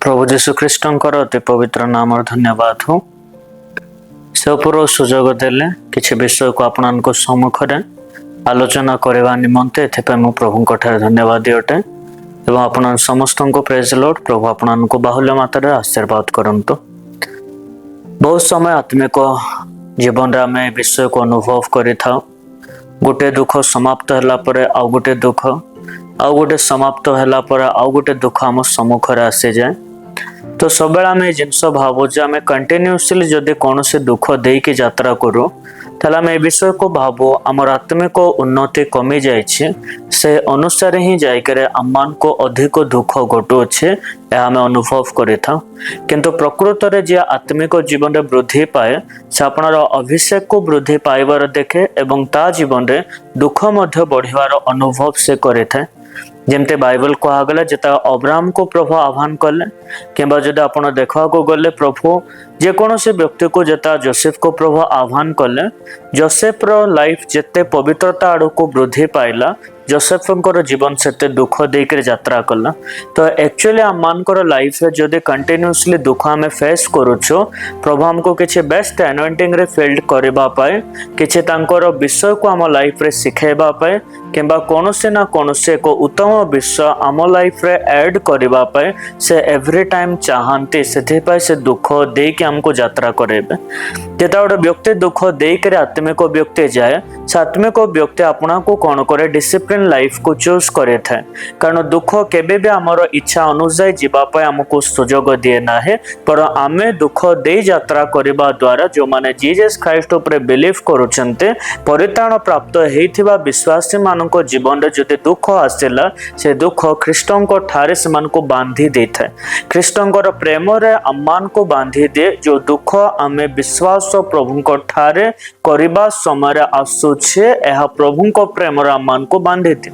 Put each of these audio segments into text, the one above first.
प्रभु जीशु ख्रीष्टंकर अति पवित्र नाम धन्यवाद हो से पूर्व सुजोग देले किसी विषय को आपण सम्मुखें आलोचना करने निमंते मु प्रभु धन्यवाद अटे एवं आपण समस्त को प्रेज लॉर्ड प्रभु आपण को बाहुल्य मात्रा आशीर्वाद करंतु। बहुत समय आत्मिक जीवन आम विषय को अनुभव करि था। गोटे दुख समाप्त होला परे आउ गोटे दुख आउ गोटे समाप्त होला परे आउ गोटे दुख आम सम्मुखें आसी जाए। तो सब आम जिनस भावु जे आम कंटिन्यूअसली जदि कौन से दुख देकी यात्रा करूँ ताले आम ए विषय को भावु आमर आत्मिक उन्नति कमी जाइए से अनुसार ही जाकर आम को अधिक दुख घटुचे आम अनुभव करिथा। किंतु प्रकृत रे जे आत्मिक जीवन रे वृद्धि पाए से आपणार अभिषेक को वृद्धि पाइबार देखे एवं ता जीवन रे दुख मध्य बढ़िवार अनुभव से करिथा। जमते बाइबल कहगला जेता अब्राहम को प्रभु आह्वान कले कि जब आप देखा गले प्रभु जेकोसी व्यक्ति को जेता जोसेफ को प्रभु आह्वान कले जोसेफ रो लाइफ जेते पवित्रता आड़ को वृद्धि पाइला जोसेफर जीवन से दुख देकर यात्रा कला। तो एक्चुअली आम मानकर लाइफ रे जदि कंटिन्यूअसली दुख आम फेस करूछु प्रभु हमको किसी बेस्ट एनॉइंटिंग रे फील्ड करबा पाए किसी तांकर विषय को आम लाइफ रे सिखेबा पाए किंबा कोनोसी ना कोनोसी एक उत्तम विषय आम लाइफ रे ऐड करबा पाए से एवरी टाइम चाहते से दुख देके हमको यात्रा करेबे। जेता गोटे व्यक्ति दुख देकर आत्मिक व्यक्ति जाए से आत्मिक व्यक्ति अपना को कौन करे डिसिप्लिन लाइफ को चूज करे था। कारण दुख केबे भी आमर इच्छा अनुसार जीवाई आमको सुजोग दिए ना है पर आमे दुख दे यात्रा करबा द्वारा जो माने जीसस क्राइस्ट ऊपर बिलीव करूछन्ते परित्राण प्राप्त हेइथिबा विश्वासी मानको जीवन रे जदि दुख आसेला से दुख ख्रीष्टंको ठारे से मानको बांधी देथा। ख्रीष्टंकर प्रेम रे अम्मान को बांधी दे जो दुख आमे विश्वास प्रभुंको ठारे करबा समय आसुछे एहा प्रभुंको प्रेम रे अम्मान को बांधी दे।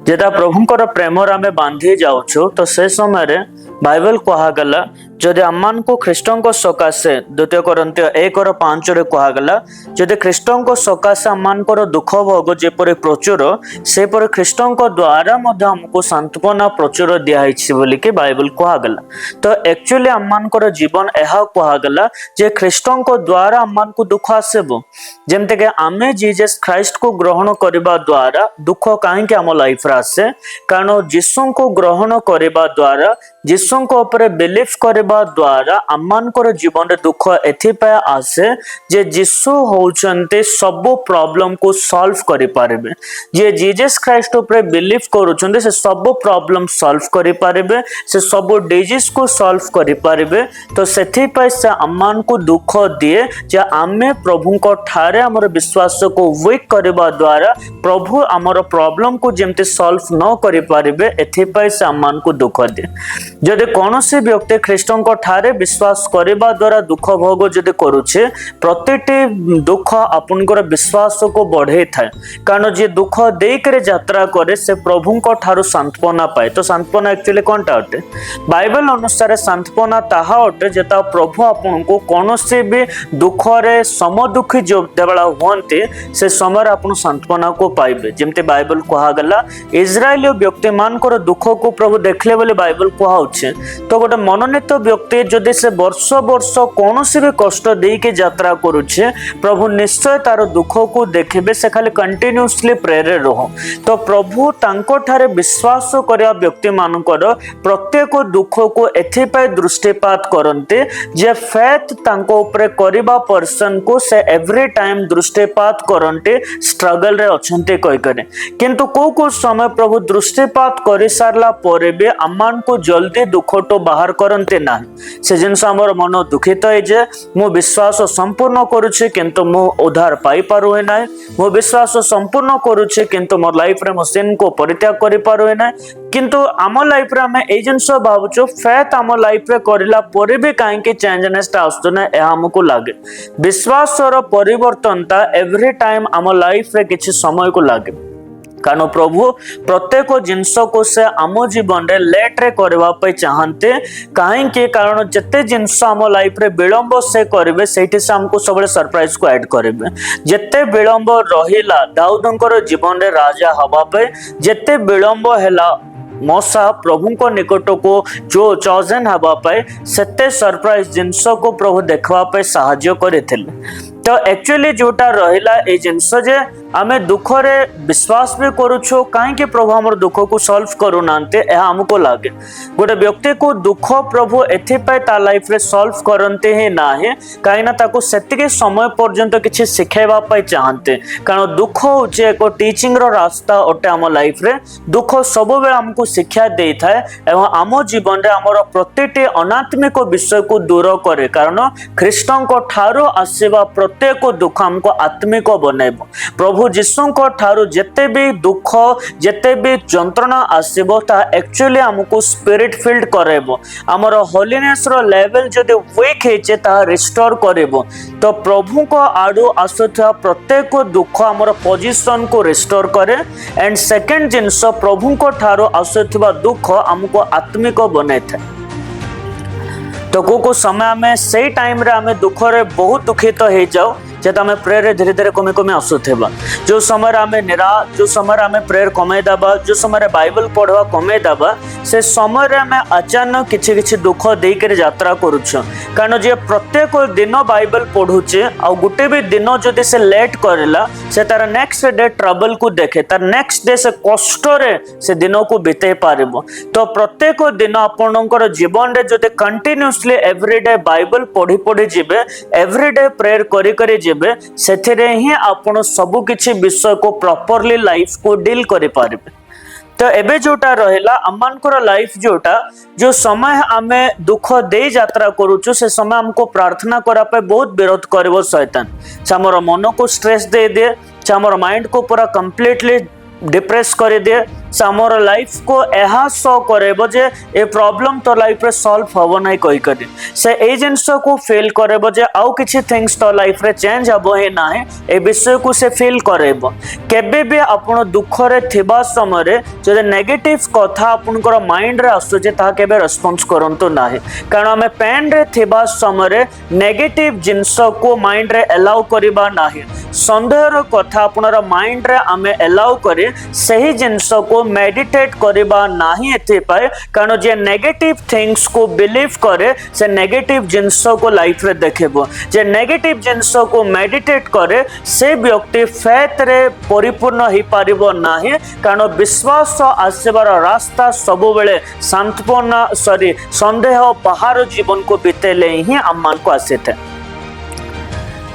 जेता प्रभुंकर प्रेम रे आमे बांधी जाउछु तो से समय रे बाइबल कहगला जदि आमान को ख्रीष्टंको सकाशे 2 कोरिन्थियो 1:5 रे कहगला जदि ख्रीष्टंको सकाशे आमानकर दुख भोग जेपरि प्रचुर सेपरि ख्रीष्टंको द्वारा मध्य हमको सांत्वना प्रचुर दिया हिछि बोली कि बाइबल कहगला। तो एक्चुअली आमानकर जीवन एहा कहगला जे ख्रीष्टंको द्वारा आमान को दुख आसेबो जेमते कि आमे जीसस क्राइस्ट को ग्रहण करबा द्वारा दुख काहे आम लाइफ रे आसे कारण यीशु को ग्रहण करबा द्वारा यीशु को ऊपर बिलीव करबा द्वारा आमानकर जीवन रे दुख एथिपाय आसे जे यीशु होचंते सब प्रॉब्लम को सॉल्व करि पारबे। जे जीसस क्राइस्ट ऊपर बिलीव करूचंते से सब प्रॉब्लम सॉल्व करि पारबे से सब डिजीज को सॉल्व करि पारबे। तो सेथिपाय से आमान को दुख दिए जे आमे प्रभु को ठारे हमर विश्वास को वीक करबा द्वारा प्रभु हमर प्रॉब्लम को जेमते सॉल्व न करि पारबे एथिपाय से आमान को दुख दिए। जदि कौनसी व्यक्ति ख्रीष्टंको ठारे विश्वास करबा द्वारा दुख भोग जदि करूछे प्रतिटी दुख आपनकर विश्वास को बढ़े थाए कारण जे दुख देकर यात्रा करे से प्रभुंको ठारू सांत्वना पाए। तो सांत्वना एक्चुअली कोनटा अटे बाइबल अनुसार सांत्वना ताहा अटे जेता प्रभु आपनको कौनसी भी दुख रे सम दुखी जो देबला होंते से समय आपन सांत्वना को पाइबे। जेमते बाइबल कहा गला इजराइल व्यक्ति मानकर दुख को प्रभु देखले बोले बाइबल कहा तो गोटे मनोनीत व्यक्ति जदि से वर्ष वर्ष कौन भी कष्ट देके यात्रा करुचे प्रभु निश्चय तार दुख को देखिबे से खाली कंटिन्यूअसली प्रेयर रहो। तो प्रभु तांको ठारे विश्वास करया व्यक्ति मानकर प्रत्येक दुख को एथिपाय दृष्टिपात करते जे फेथ तांको ऊपर करबा पर्सन को से एवरी टाइम दृष्टिपात करते स्ट्रगल रे अछंते कहि करे किंतु को समय प्रभु दृष्टिपात करि सारला परे बे अमान को जल्दी दुख तो बाहर करते ना से जिनस आमर मन दुखित है जे मु विश्वास संपूर्ण करुछे किंतु मु उद्धार पाई पारुए ना मु विश्वास संपूर्ण करुछे किंतु मोर लाइफ रे मु सिन को परित्याग करि पारुए ना किंतु आम लाइफ रे हमें ए जिनस भाबुचो फेथ आम लाइफ रे करिला परे भी काहे के चेंजनेस ता आस्तु ना ए हमको लागे विश्वास रो परिवर्तनता एवरी टाइम आम लाइफ रे किछि समय को लागे कारण प्रभु प्रत्येक जिनस को से आम जीवन रे लेट रे करबा पे चाहते काहे के कारण जते जिनस आम लाइफ रे विलंब से करबे सेठी से हमको सबले सरप्राइज को ऐड करबे। जते विलंब रहिला दाऊदंकर जीवन रे राजा हवा पे जते विलंब हैला मौसा प्रभु को निकट को जो चॉजन हवा पाए सेते सरप्राइज जिनस को प्रभु देखवा पे साहाଯ୍य करथिले। तो एक्चुअली जोटा रहिला ए जिनस जे आमे दुख रे विश्वास भी करूछु कहीं प्रभु हमर दुख को सॉल्व करू नांते ए हमको लागे गोटे व्यक्ति को दुख प्रभु एथि पे ता लाइफ रे सॉल्व करनते हे ना हे कहीं ना ताको सेतिके समय पर्यंत किछि सिखाइबा पाई चाहते कारण दुख होचे एको टीचिंग रो रास्ता ओटे हम लाइफ रे दुख सब बेले हमको शिक्षा देई थाए एवं आम जीवन रे हमर प्रतिटी अनात्मिक विषय को दूर करे कारण ख्रीष्टन को ठारो आसीबा प्रत्येक दुख हमको आत्मिक बनेबो। प्रभु जीशु को ठारो जेते भी दुख जेते भी जंत्रणा आसीबो ता एक्चुअली हमको स्पिरिट फील्ड करेबो हमर होलीनेस रो लेवल जदि वीक हेचे ता रिस्टोर करेबो। तो प्रभु को आडू आसुथा प्रत्येक दुख हमर पोजीशन को रिस्टोर करे एंड सेकंड जिनस प्रभु को ठारो आसुथिबा दुख हमको आत्मिक बने थे। तो को समय में सही टाइम रे हमें दुख रे बहुत दुखित हो जाओ जेता हमें प्रेयर धीरे धीरे कमी कमी आसुथेबा जो समय हमें जो समय हमें प्रेयर कमे दबा जो समय बाइबल पढ़वा कमे दबा से समय हमें अचानक किछि किछि दुख दे कर यात्रा करूछ कारण जे प्रत्येक दिन बाइबल पढ़ुचे आ गुटे भी दिन जदि से लेट करला से तार नेक्स्ट डे ट्रबल को देखे तार नेक्स्ट डे से कष्ट रे से दिन को बिते पारिबो। तो प्रत्येक दिन आपनकर जीवन रे जदि कंटिन्यूअसली एवरीडे बाइबल पढ़ी पढ़ी जिबे एवरीडे प्रेयर करी करी से ही आपण सबु किछि विषय को प्रॉपर्ली लाइफ को डील करि पारिबे। तो एबे जोटा रहिला अमानकर लाइफ जोटा जो समय आमे दुख दे यात्रा करूछु से समय हमको प्रार्थना करा पे बहुत विरोध करबो शैतान से हमर मन को स्ट्रेस दे दे से हमर माइंड को पूरा कंप्लीटली डिप्रेस कर दिए से हमर लाइफ को यह शो करेबो जे ए प्रॉब्लम तो लाइफ रे सॉल्व होबो नै कहि करी से ए जिंस को फील करेबो जे आउ किछि थिंग्स तो लाइफ रे चेंज हबो हे ना है ए विषय को से फील करेबो। केबे भी आपण दुख रे थिबा समय रे जे नेगेटिव कथा आपनकर माइंड रे आसु जे ता केबे रिस्पांस करंतो ना है कारण हमें पेन रे थिबा समय रे नेगेटिव जिंस को माइंड रे अलाउ करिबा ना है संदेह रो कथा आपनर माइंड रे हमें अलाउ करे सही जिंस को मेडिटेट करिबा नाही एथे पाए कारण जे नेगेटिव थिंग्स को बिलीव करे से नेगेटिव जिंस को लाइफ रे देखेबो जे नेगेटिव जिंस को मेडिटेट करे से व्यक्ति फेथ रे परिपूर्ण ही पारिबो नाही कारण विश्वास आसेबार रास्ता सब बेले शांतपूर्ण संदेह बाहर जीवन को बितेले ही अम्मान को आसे थे।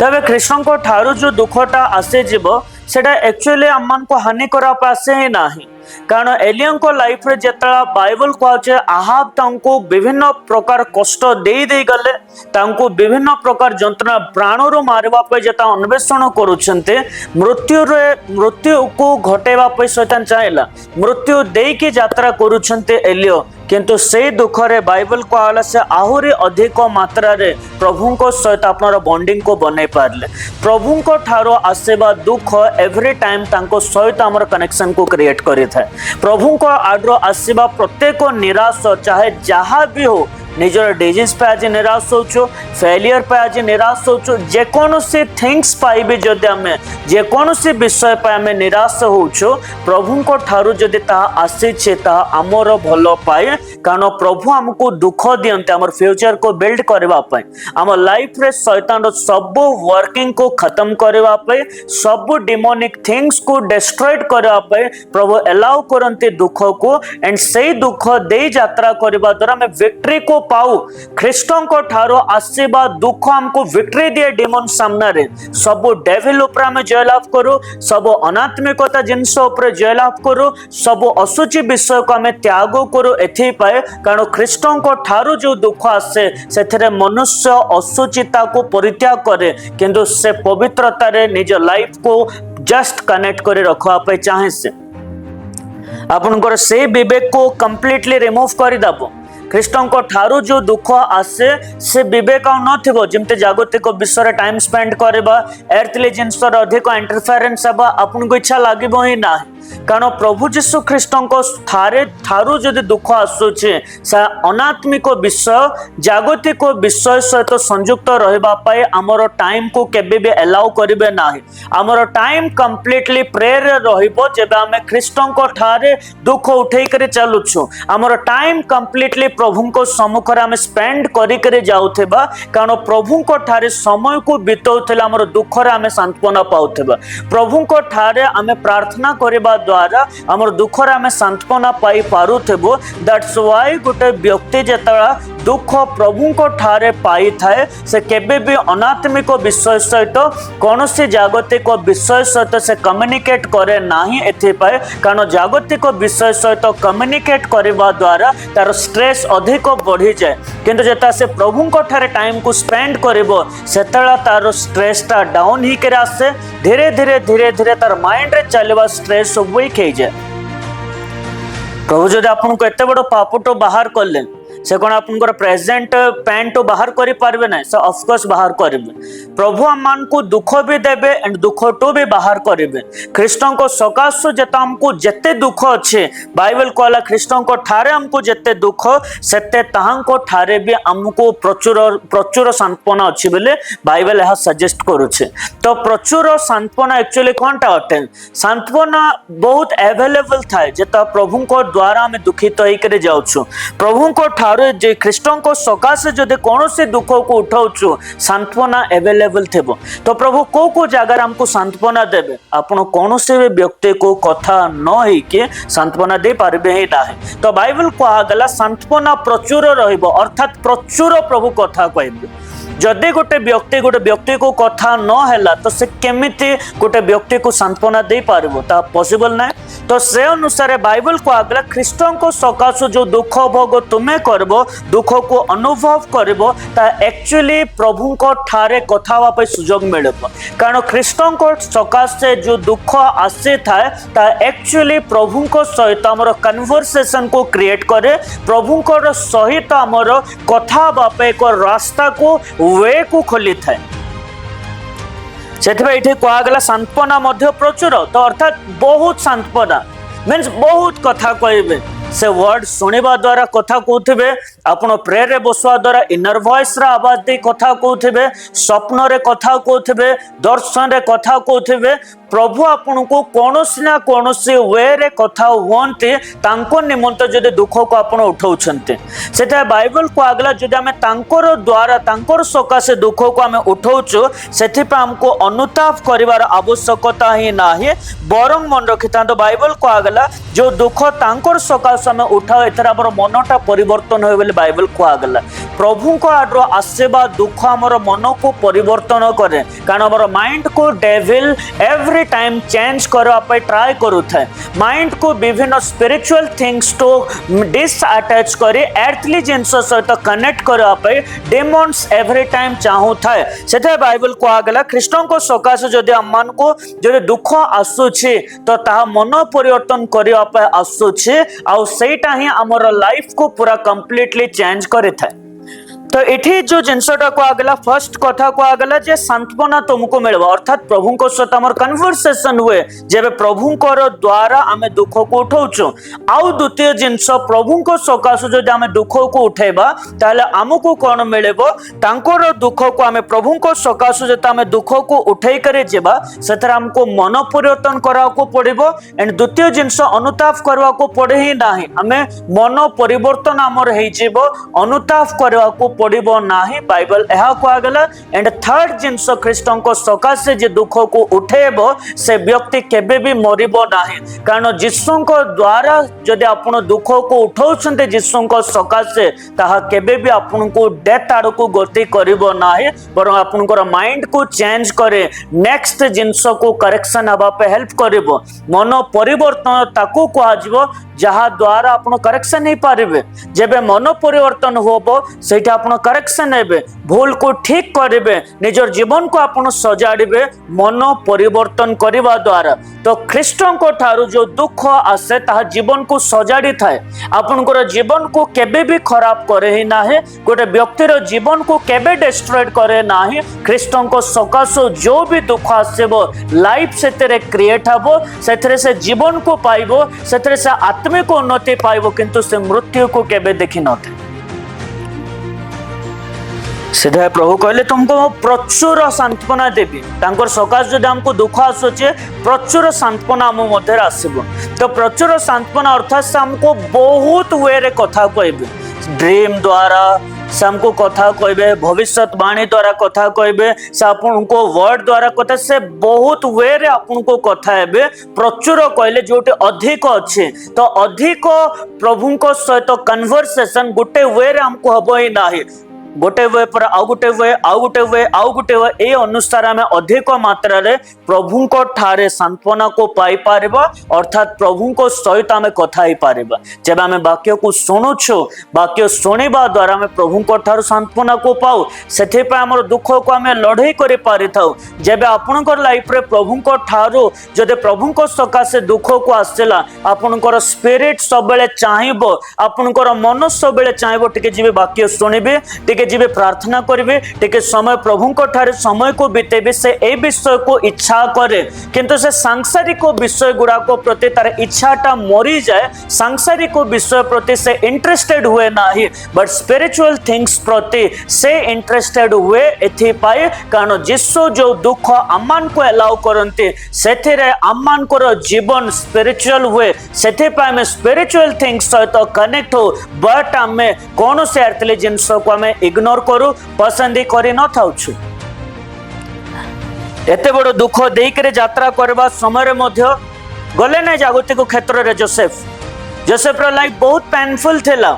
तबे कृष्ण को ठारू जो दुखटा आसे जीवो सेटा एक्चुअली अम्मान को हानि करा पासे ही नाही कारण एलियन को लाइफ रे जेतला बाइबल कहचे आहाब तांको विभिन्न प्रकार कष्ट दे दे गले तांको विभिन्न प्रकार जंत्रणा प्राण रो मारवा पे जेता अन्वेषण करूछन्ते मृत्यु को घटेवा पे शैतान चाहेला मृत्यु दे की यात्रा करूछन्ते एलियो किंतु से दुख रे बाइबल कहला से आहुरी अधिक मात्रा रे प्रभु को सहित आपनर बॉन्डिंग को बनै पारले प्रभु को ठारो आसेबा दुख एवरी टाइम तांको सहित हमर कनेक्शन को क्रिएट करि थाए प्रभु को आड्रो आसीबा प्रत्येक निराश चाहे जहाँ भी हो निजर डिजीज पे आज निराश होचो फेलियर पे आज निराश होचो जेकोनोसी थिंग्स पाई भी जदि हमें जेकोनोसी विषय पे हमें निराश होचो प्रभु को ठारू जदि ता आसी छे ता हमर भलो पाए कारण प्रभु हमको दुख दियंते हमर फ्यूचर को बिल्ड करबा पाए हमर लाइफ रे शैतान सब वर्किंग को खत्म करबा पाए सब डिमोनिक थिंग्स को डिस्ट्रॉयड करबा पाए प्रभु अलाउ करंते दुख को एंड सही दुख दे यात्रा करबा द्वारा हमें विक्ट्री को पाऊ ख्रीष्टन को ठारो आशीर्वाद दुख हमको विक्ट्री दिए डिमन सामना रे सब डेविल ऊपर हमें जयलाभ करू सब अनात्मिकता जिनस ऊपर जयलाभ करू सब असुचि विषय को हमें त्याग करू एथि पाए कारण ख्रीष्टन को ठारो जो दुख आसे सेथरे मनुष्य असुचिता को परित्याग करे किंतु से पवित्रता रे निज लाइफ को जस्ट कनेक्ट करे रखवा पे चाहे से आपनकर से विवेक को कंप्लीटली रिमूव कर दबो ख्रीष्टन को ठारू जो दुख आसे से विवेक नथिबो जेमते जागतिक विषय रे टाइम स्पेंड करबा एर्थली जिंसर अधिक इंटरफेरेंस हबा आपन को इच्छा लागिबो ही ना कारण प्रभु जीशु ख्रीष्ट ठारू जदि दुख आसुचे से अनात्मिक विषय जागतिक विषय सहित संयुक्त रही आमर टाइम को केबे भी अलाउ करेंगे ना। आमर टाइम कंप्लीटली प्रेयर रहिबो जेबे आमे ख्रीष्टन को ठारे दुख उठे कर चलुछु। आमर टाइम कंप्लीटली प्रभु को सम्मुख रे आमे स्पेंड करी करे जाउथेबा कारण प्रभु को ठारे समय को बितौथेला आमर दुख रे आमे सांत्वना पाउथेबा। प्रभु को ठारे आमे प्रार्थना करबा द्वारा आमर दुख रे आमे सांत्वना पाई पारुथेबो। दैट्स व्हाई गोटे व्यक्ति जेतला दुख प्रभु को ठारे पाई थाए से केबे भी अनात्मिक विषय सहित कौन सी जागतिक विषय सहित से कम्युनिकेट करे नाही एथिपाए कारण जागतिक विषय सहित कम्युनिकेट करबा द्वारा तार स्ट्रेस अधिक बढ़ी जाए किंतु जेता से प्रभु को ठारे टाइम को स्पेंड करिवो सेतला तार स्ट्रेस ता डाउन ही करे आसे धीरे धीरे तार माइंड रे चलवा स्ट्रेस वीक हो जाए। प्रभु जदि आपन को एते बड़ पापुटो बाहर करले से कौन आप प्रेजेंट पैंट बाहर करें ना से ऑफकोर्स बाहर करेंगे। प्रभु आम मान को दुख भी देवे एंड दुख टू भी बाहर करेंगे। ख्रीष्टन को सकाशु जेता हमको जेते दुख अच्छे बाइबल कहला ख्रीष्टन को ठारे हमको जेते दुख सेते ताहां ठारे भी हमको प्रचुर प्रचुर सांत्वना अच्छी बोले बाइबल यह सजेस्ट करुचे। तो प्रचुर सांत्वना एक्चुअली कौनटा अटे सांत्वना बहुत अवेलेबल थाए जेता प्रभु को द्वारा आम दुखित होकर जाऊँ प्रभु को जे ख्रीष्टन को सकाशे जदि कौन से दुख को उठाऊ सांत्वना अवेलेबल थे तो प्रभु को जगार हमको सांत्वना देवे आपण कौन से व्यक्ति को कथा न होके सांत्वना दे पारे ही ना। तो बाइबल कहगला सांत्वना प्रचुर रहिबो अर्थात प्रचुर प्रभु कथा कहबे। जदि गोटे व्यक्ति को कथा न हैला तो से केमिति गोटे व्यक्ति को सांत्वना दे पारिबो ता पॉसिबल ना। तो से अनुसार बाइबल को आगला ख्रीष्टन को सकाशु जो दुख भोग तुम्हें करबो दुख को अनुभव करबो ता एक्चुअली प्रभु को ठारे कथा हवा पे सुजोग मिलबो कारण ख्रीष्टन को सकाशे जो दुख आसे थाए ता एक्चुअली प्रभु को सहित हमर कन्वर्सेशन को क्रिएट करे प्रभु को सहित हमर कथा हवा पे एक रास्ता को वे को खोली थाए। सेठे ये कहगला सांत्वना मध्य प्रचुर तो अर्थात बहुत सांत्वना मीन्स बहुत कथा कहबे से वर्ड सुनिबा द्वारा कथा कहते आपण प्रेयर रे बसवा द्वारा इनर वॉइस रा आवाज दे कथा कहते स्वप्न रे कथा कहते दर्शन रे कथा कहते प्रभु आपन को कौनसी ना कौनसी वे रे कथा हुअन्ते तांको निमंत जदि दुख को आपण उठाउछन्ते सेटा बाइबल को आगला जदि आमे तांकर द्वारा तांकर सकाशे दुख को आमे उठाउछु सेथि पे हमको अनुताप करिवार आवश्यकता ही नाही बरং मन रखिता। तो बाइबल को आगला जो दुख तांकर सकाशे आमे उठाओ एथरा हमर मनटा परिवर्तन होय बोले बाइबल को आगला प्रभु को आड्र आसेबा दुख हमर मन को परिवर्तन करे कारण हमर माइंड को डेविल एवरी टाइम चेंज करवा पे ट्राई करू थे माइंड को विभिन्न स्पिरिचुअल थिंग्स तो डिसअटैच करे एर्थली जिंस सहित कनेक्ट करवा पे डेमन्स एवरी टाइम चाहू थाए सेते बाइबल को आगला ख्रीष्टन को सकाशे जदि हमन को जदि दुख आसुछि तो ता मन परिवर्तन करवा पे आसुछि आ सेटा ही हमर लाइफ को पूरा कंप्लीटली चेंज करे थाए। तो ये जो जिनसटा को आगला फर्स्ट कथा को आगला जे सांत्वना तुमको मिलबो अर्थात प्रभु को सहित हमर कन्वर्सेशन हुए जेबे प्रभु को द्वारा आमे दुख को उठाउछु। आउ द्वितीय जिनस प्रभु को सकाशु जदि आमे दुख को उठेबा ताले हमको कोन मिलबो तांकर दुख को आमे प्रभु को सकाशु जते आमे दुख को उठेई करे जेबा सेतरा हमको मन परिवर्तन करा को पड़िबो एंड द्वितीय जिनस अनुताप करवा को पड़े ही नाही आमे मन परिवर्तन हमर हेई जेबो अनुताप करवा को पड़िबो नाही बाइबल यह कहगला। एंड थर्ड जिनस ख्रीष्टन को सकाशे जे दुख को उठेबो से व्यक्ति केबे भी मरिबो नाही कारण यीशु को द्वारा जदि आपण दुख को उठाउछन्ते यीशु को सकाशे ताहा केबे भी आपण को डेथ आड़ को गति करिबो नाही बरं आपनकर माइंड को चेंज करे नेक्स्ट जिनस को करेक्शन हबा पे हेल्प करिबो मन परिवर्तन ताकू कहजिबो जहा द्वारा आपण करेक्शन नहीं पारिबे जेबे मन परिवर्तन होबो सेटा आपण आपण करेक्शन हेबे, भूल को ठीक करेंगे, निजर जीवन को आपण सजाड़े मन परिवर्तन करने द्वारा। तो ख्रीष्टों को ठारू जो दुख आसे ताहा जीवन को सजाड़ी थाए, आपनकर जीवन को केबे भी खराब करे ही ना, गोटे व्यक्तिर जीवन को केबे डिस्ट्रॉय करे ना। ख्रीष्टों को सकाशो जो भी दुख आसबो लाइफ से क्रिएट हबो, से जीवन को पाइबो, से आत्मिक उन्नति पाइबो, किंतु से मृत्यु को केबे देखि नथे। सीधा प्रभु कहले तुमको प्रचुर सांत्वना देवी, तांकर सकाश जदि हमको दुख आसुचे प्रचुर सांत्वना आम मध्य आसब। तो प्रचुर सांत्वना अर्थात से हमको बहुत वे रे कथा कहबे, ड्रीम द्वारा से हमको कथा कहबे, भविष्यवाणी द्वारा कथा कहबे, से आपको वर्ड द्वारा कथा, से बहुत वे रे आपको कथा हेबे। प्रचुर कहले जोटे अधिक अच्छे, तो अधिक प्रभु सहित कन्वर्सेशन गोटे वे रे हमको हबो ही नाही, गोटे वे पर आउ गोटे वे, आउ गोटे वे, आउ गोटे वे, ए अनुसार आम अधिक मात्रा रे प्रभु को ठारे सांत्वना को पाई पारिबा, अर्थात प्रभु को सहित आम कथा ही पारिबा। जब आम वाक्य को शुणुछु, वाक्य शुणिबा द्वारा आम प्रभु को ठार सांत्वना को पाऊ, से आम दुख को आम लड़े कर पारि थाउ। जब आपणकर लाइफ रे प्रभु को ठारू जदि प्रभु को सकाशे दुख को आसला, आपणकर स्पिरिट सब बेले चाहिबो, आपणकर मन सब बेले चाहिबो टिके जिबे वाक्य शुणिबे, टिके जीवे प्रार्थना करेंगे, टिके समय प्रभु को ठारे समय को बितेबे, से ए विषय को इच्छा करे, किंतु से सांसारिक विषय गुड़ाक प्रति तार इच्छाटा मरी जाए, सांसारिक विषय प्रति से इंटरेस्टेड हुए ना, बट स्पिरिचुअल थिंग्स प्रति से इंटरेस्टेड हुए एथिपाई कारण जीसु जो दुख आमान को अलाउ करते से आमान को जीवन स्पिरिचुअल हुए, से स्पिरिचुअल थिंग्स सहित कनेक्ट हो, बट आम कौन से अर्थली जिनस को आम इग्नोर करू, पसंद करि न थाउछु। एते बड़ दुख देकर यात्रा करबा समय मध्य गले ना जागतिक क्षेत्र रे जोसेफ रो लाइफ बहुत पेनफुल थिला,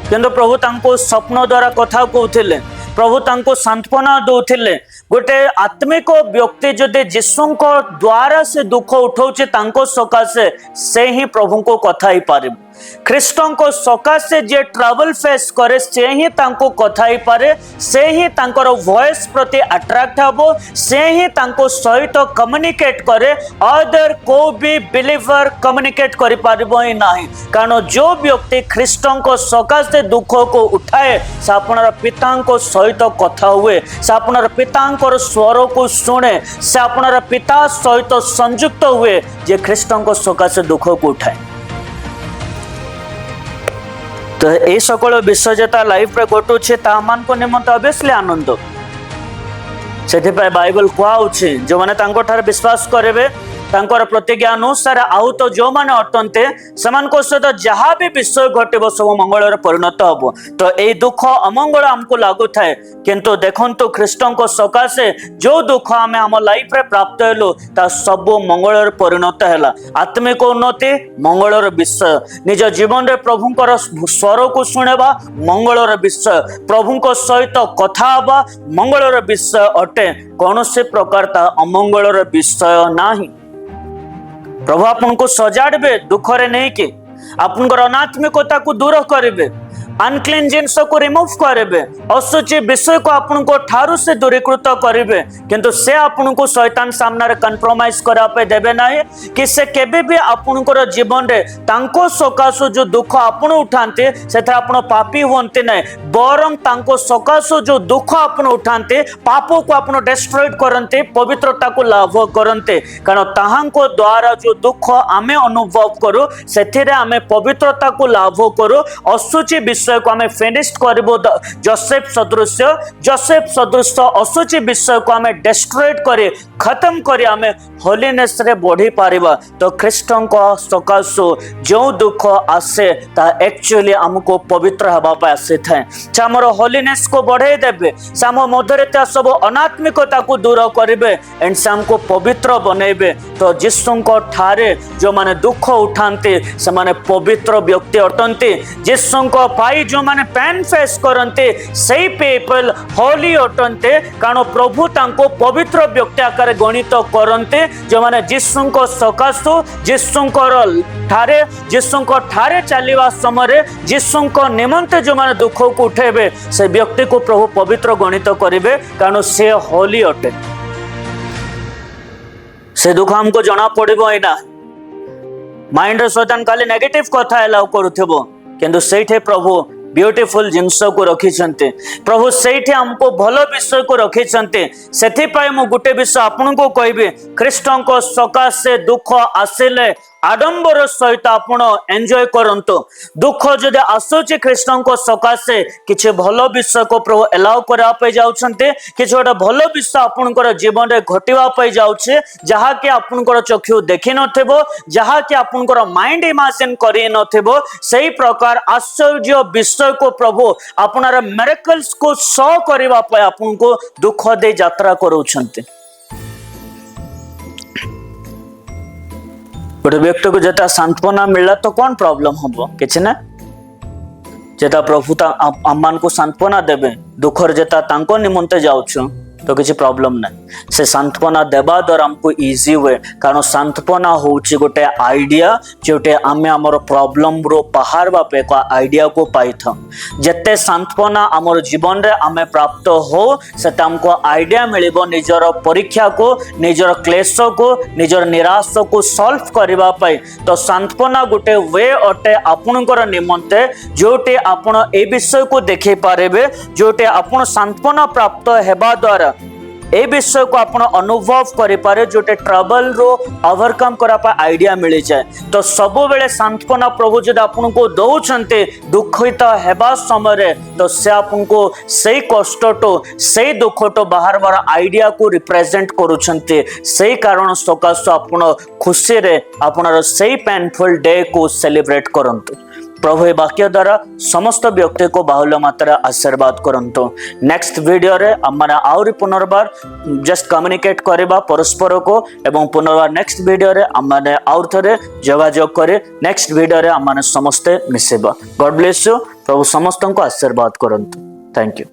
किंतु प्रभु तांको स्वप्न द्वारा कथा कहउथिले, प्रभु तांको सांत्वना दउथिले। गोटे आत्मिक व्यक्ति जदि जीसु को द्वारा से दुख उठाउचे तांको सकाशे से ही प्रभु को कथा ही पारे। ख्रीष्टों को सकाशे जे ट्रबल फेस करे से ही तांको कथा ही पारे, से ही तांकर वॉइस प्रति अट्रैक्ट हबो, से ही तांको सहित कम्युनिकेट करे, अदर को भी बिलीवर कम्युनिकेट करि पारिबो ही नाही। कारण जो व्यक्ति ख्रीष्टों को सकाशे दुख को उठाए से आपनर पिता को सहित कथा हुए, से आपनर पिता स्वर को शुणे, से आपनर पिता सहित संयुक्त हुए जे ख्रीष्टों को सकाशे दुख को उठाए। तो ये सकल विषय जेता लाइफ रे घटुचे ता मान को निमंत ऑब्वियसली आनंद, से बाइबल कहउछि जो माने तांको ठार विश्वास करेबे, तांकर प्रतिज्ञा अनुसार आउ तो जो माने अटंते समान को सहित जहाँ भी विषय घटब सब मंगल परिणत हब। तो ये दुख अमंगल आमको लागू थाए, किंतु देखंतु ख्रीष्टों को सकाशे जो दुख आम आम लाइफ रे प्राप्त हेलु ता सब मंगल परिणत हैला। आत्मिक उन्नति मंगलर विषय, निज जीवन रे प्रभुंकर स्वर को शुणेबा मंगलर विषय, प्रभु को सहित कथा हबा मंगलर विषय अटे, कौन से प्रकार ता अमंगलर विषय नाही। प्रभु आपन को सजाड़बे दुख रे नहीं कि आपनकर अनात्मिकता को दूर करेंगे, अनक्लीन जिनस को रिमूव करेंगे, असुचि विषय को आपन को ठारू से दूरीकृत करेंगे, किंतु से आपन को शैतान सामने रे कंप्रोमाइज करा पे देबे नाही कि से केबे भी आपनकर जीवन रे तांको सकाशो जो दुख आपन उठाते से आपन पापी होते नहीं, बरं तांको सकाशो जो दुख आपन उठाते पापों को आपन डिस्ट्रॉयड करते, पवित्रता को लाभ करते। कारण ताहांको द्वारा जो दुख आमे अनुभव करू सेथिरे आमे पवित्रता को लाभ करू, असुचि विषय को आमे फिनिश्ड करबो। जोसेफ सदृश असुचि विषय को आमे डिस्ट्रॉयड करे खत्म करे आमे होलीनेस रे बढ़ी पारिबा। तो ख्रीष्टों को सकाशो जो दुख आसे ता एक्चुअली हमको पवित्र हवा पे आसे थाए, हमर होलीनेस को बढ़े देबे, साम मधुरे ता सब अनात्मिकता को दूर करिवे एंड से हमको पवित्र बनेबे। तो जीसु को ठारे जो माने दुख उठाते से माने पवित्र व्यक्ति अटंती, जीसु को पाई भाई जो माने पेन फेस करते सही पीपल होली अटंते कारण प्रभु तांको पवित्र व्यक्ति आकार गणित करते जो माने जीशुको सकाशु जीशुको ठारे चलवा समय जीशुको निमंते जो माने दुख को उठेबे से व्यक्ति को प्रभु पवित्र गणित करेंगे कारण से होली अटे। से दुख हमको जना पड़ो एना माइंड शैतान खाली नेगेटिव कथा एलाउ करूथबो किंतु सेठे प्रभु ब्यूटीफुल जिनस को रखिछन्ते प्रभु सेठे हमको भलो विषय को रखिछन्ते सेथि पय मु गुटे विषय आपन को कहबे ख्रीष्टन को सकाशे दुख आसिले आडंबर सहित आपण एंजॉय करंतु दुख जदि आसुची ख्रीष्टन को सकाशे किछि भलो विषय को प्रभु एलाउ करा पे जाउछन्ते किछि गोटे भलो विषय आपनकर जीवन रे घटिवा पे जाउछे जहा कि आपनकर चक्षु देखि नथेबो जहा कि आपनकर माइंड इमेजिन करि नथेबो सही प्रकार आश्चर्य विषय को प्रभु आपनार मिरेकल्स को शो करबा पे आपनको दुख दे यात्रा करूछन्ते। गोटे व्यक्ति को जेता सांत्वना मिलला तो कौन प्रॉब्लम हम किसी ना जेता प्रभु आम को सांत्वना देवे दुखर जेता तांको निमंते जाउछु तो किसी प्रॉब्लम ना से सांत्वना देवा द्वारा हमको इजी हुए कारण सांत्वना होची गोटे आइडिया जोटे आमे हमर प्रॉब्लम रो बाहर बापे को आइडिया को पाई था जत्ते सांत्वना हमर जीवन रे आमे प्राप्त हो से हमको आइडिया मिलिबो निजर परीक्षा को निजर क्लेश को निजर निराश को सॉल्व करबा पाई तो सांत्वना गोटे वे अटे आपनकर निमंते जोटे आपण ए विषय को देखि पारेबे जोटे आपण सांत्वना प्राप्त हेबा द्वारा ए विषय को आपण अनुभव करि पारे जोटे ट्रबल रो ओवरकम करा पा आइडिया मिल जाए तो सब बेले सांत्वना प्रभु जद आपन को दउछन्ते दुखित हेबा समय तो से आपन को सही कष्ट तो सही दुख तो बाहर बार आइडिया को रिप्रेजेंट करूछन्ते सही कारण सकाश आपण खुशी रे आपनर सही पेनफुल डे को सेलिब्रेट करंतु प्रभु ए वाक्य द्वारा समस्त व्यक्ति को बाहुल्य मात्रा आशीर्वाद करंतु। नेक्स्ट वीडियो रे हमरा आउरी पुनर्बार जस्ट कम्युनिकेट करबा परस्पर को एवं पुनर्बार नेक्स्ट वीडियो रे हमने आउर थरे जोगाजोग करे नेक्स्ट वीडियो रे हमने समस्त मिसेबा। गॉड ब्लेस यू प्रभु समस्त को आशीर्वाद करंतु। Thank you.